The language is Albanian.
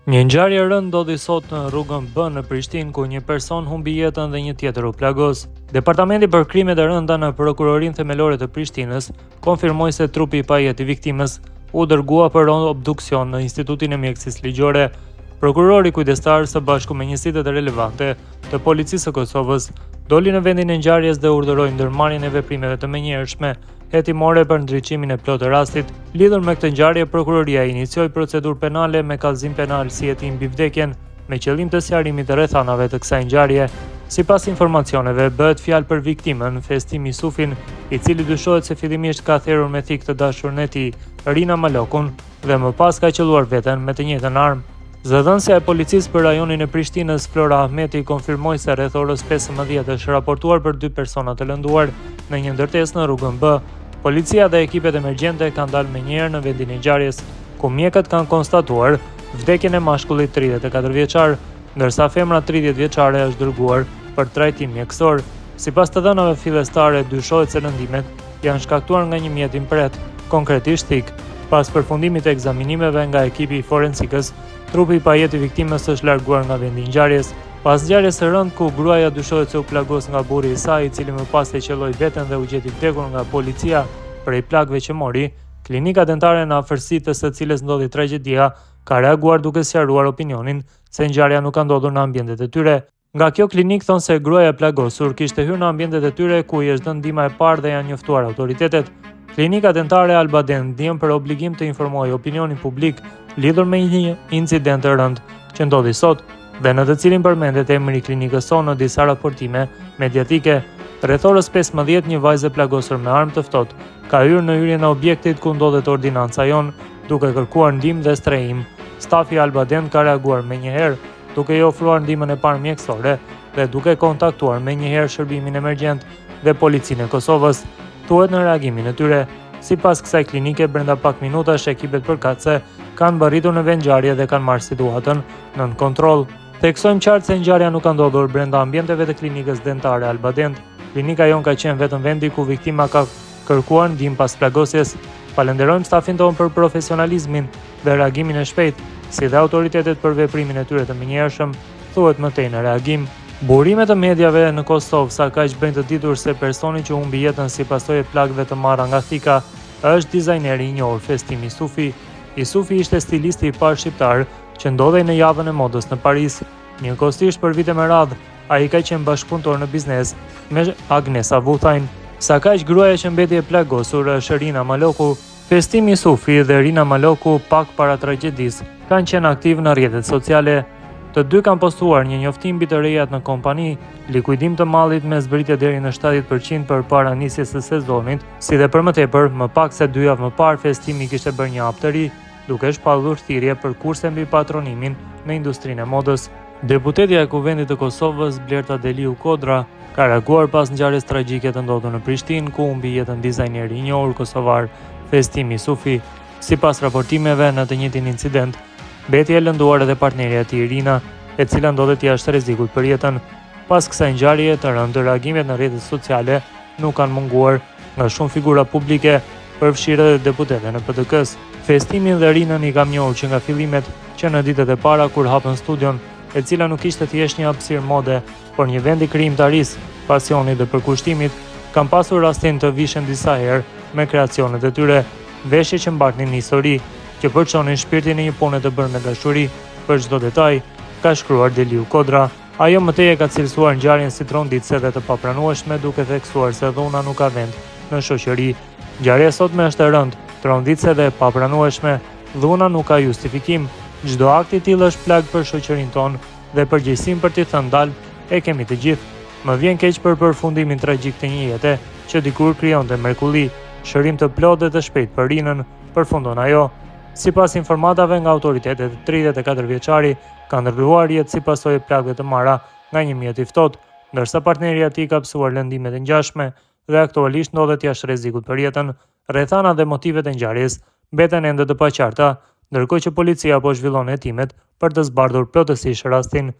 Një ngjarje e rëndë ndodhi sot në rrugën B në Prishtinë, ku një person humbi jetën dhe një tjetër u plagos. Departamenti për krimet e rënda në Prokurorinë Themelore të Prishtinës konfirmoi se trupi i pajet i viktimës u dërgua për obduksion në Institutin e Mjekësisë Ligjore. Prokurori kujdestar së bashku me njësitë të relevante të Policisë së Kosovës doli në vendin e ngjarjes dhe urdhëroi ndërmarrjen e veprimeve të menjëhershme hetimore për ndriçimin e plotë të rastit. Lidhur me këtë ngjarje, prokuroria inicioi procedurë penale me kallëzim penal si hetim mbi vdekjen me qëllim të sqarimit të rrethanave të kësaj ngjarje. Sipas informacioneve, bëhet fjalë për viktimën Festim Yusufin, i cili dyshohet se fillimisht ka therrur me thik të dashurën e tij, Rina Malokun, dhe më pas ka qelluar veten me të njëjtën armë. Zëdhënësja e policisë për rajonin e Prishtinës, Flora Ahmeti, konfirmoi se rreth orës 15 është raportuar për 2 persona të lënduar në një ndërtesë në rrugën B. Policia dhe ekipet emergjente kanë dalë menjëherë në vendin e ngjarjes, ku mjekët kanë konstatuar vdekjen e mashkullit 34 vjeçar, ndërsa femra 30 vjeçare është dërguar për trajtim mjekësor. Sipas të dhënave fillestare, dyshohet se lëndimet janë shkaktuar nga një mjet impret, konkretisht thik. Pas përfundimit të ekzaminimeve nga ekipi i forensikës, trupi i pajet i viktimës është larguar nga vendi i ngjarjes. Pas ngjarjes së rëndë, ku gruaja dyshohet se u plagos nga burri i saj, i cili më pas e qelloi veten dhe u gjeti vdekur nga policia prej plagëve që mori, klinika dentare në afërsi të së cilës ndodhi tragjedia ka reaguar duke sqaruar opinionin se ngjarja nuk ka ndodhur në ambientet e tyre. Nga kjo klinik thonë se gruaja e plagosur kishte hyrë në ambientet e tyre ku i është dhënë ndihma e parë dhe janë njoftuar autoritetet. Klinika dentare Alba Dent ndjen për obligim të informojë opinionin publik lidhur me një incident të rëndë që ndodhi sot, dhe në të cilin përmendet emri i klinikës sonë në disa raportime mediatike. Rreth orës 15 një vajzë e plagosur me armë të ftohtë ka hyrë në hyrjen e objektit ku ndodhet ordinanca jon, duke kërkuar ndihmë dhe strehim. Stafi Alba Dent ka reaguar menjëherë duke i ofruar ndihmën e parë mjekësore dhe duke kontaktuar menjëherë shërbimin emergjent dhe policinë e Kosovës, thuhet në reagimin e tyre. Sipas kësaj klinike, brenda pak minutash ekipet përkatëse kanë mbërritur në vend ngjarje dhe kanë marrë situatën nën kontroll. Theksojmë qartë se ngjarja nuk ka ndodhur brenda ambienteve të klinikës dentare Alba Dent. Klinika jon ka qenë vetëm vendi ku viktima ka kërkuar ndihmë pas plagosjes. Falenderojmë stafin tonë për profesionalizmin dhe reagimin e shpejtë, si dhe autoritetet për veprimin e tyre të menjëhershëm, thuhet më tej në reagim. Burimet e mediave në Kosovë sa kaq bëjnë të ditur se personi që humbi jetën si pasojë e plagëve të marra nga thika është dizajneri i njohur Festim Yusufi. Yusufi ishte stilisti i parë shqiptar që ndodhej në javën e modës në Paris. Njëkohësisht për vite me radhë, ai ka qenë bashkëpunëtor në biznes me Agnesa Vuthajn. Sa kaq gruaja që mbeti e plagosur është Rina Maloku. Festim Yusufi dhe Rina Maloku pak para tragjedisë kanë qenë aktiv në rrjetet sociale. Të dy kanë postuar një njoftim mbi të rejat në kompani, likuidim të mallit me zbritje deri në 70% përpara nisjes së sezonit, si dhe për më tepër, më pak se 2 javë më parë, Festimi kishte bërë një hap të ri, duke shpallur thirrje për kurse mbi patronimin në industrinë e modës. Deputetja e Kuvendit të Kosovës, Blerta Deliu Kodra, ka reaguar pas ngjarjes tragjike të ndodhur në Prishtinë, ku humbi jetën dizajneri i njohur kosovar Festim Yusufi. Sipas raportimeve, në të njëjtin incident mbeti e lënduar edhe partnerja e tij Rina, e cila ndodhet jashtë rrezikut për jetën. Pas kësaj ngjarje të rëndë, reagimet në rrjetet sociale nuk kanë munguar nga shumë figura publike, përfshirë edhe deputete në PDK-s. Festimin dhe Rinën i kam njohur që nga fillimet që në ditët e para kur hapën studion, e cila nuk ishte thjesht një hapësirë mode, por një vend i krijimtarisë, pasionit dhe përkushtimit, kam pasur rastin të vishën disa herë me kreacionet e tyre, veshje që mbartnin një histori, që përçonin shpirtin e një pune të bërë me dashuri për çdo detaj, ka shkruar Deliu Kodra. Ajo më tej e ka cilësuar ngjarjen si tronditse dhe të papranueshme, duke theksuar se dhuna nuk ka vend në shoqëri. Ngjarja sotme është e rëndë, tronditse dhe papranueshme, dhuna nuk ka justifikim. Çdo akt i tillë është plag për shoqërinë tonë dhe përgjegjësinë për t'i thënë dal e kemi të gjithë. Më vjen keq për përfundimin tragjik të një jete që dikur krijonte mrekulli, shërim të plotë dhe të shpejtë për Rinën, përfundon ajo. Sipas informatave nga autoritetet, 34 vjeçari ka ndërruar jetë si pasojë e plagëve të marra nga një mjet i ftohtë, ndërsa partneri i tij ka psuar lëndimet e ngjashme dhe aktualisht ndodhet jashtë rrezikut për jetën. Rrethana dhe motivet e ngjarjes mbeten ende të paqarta, ndërkohë që policia po zhvillon hetimet për të zbardhur plotësisht rastin.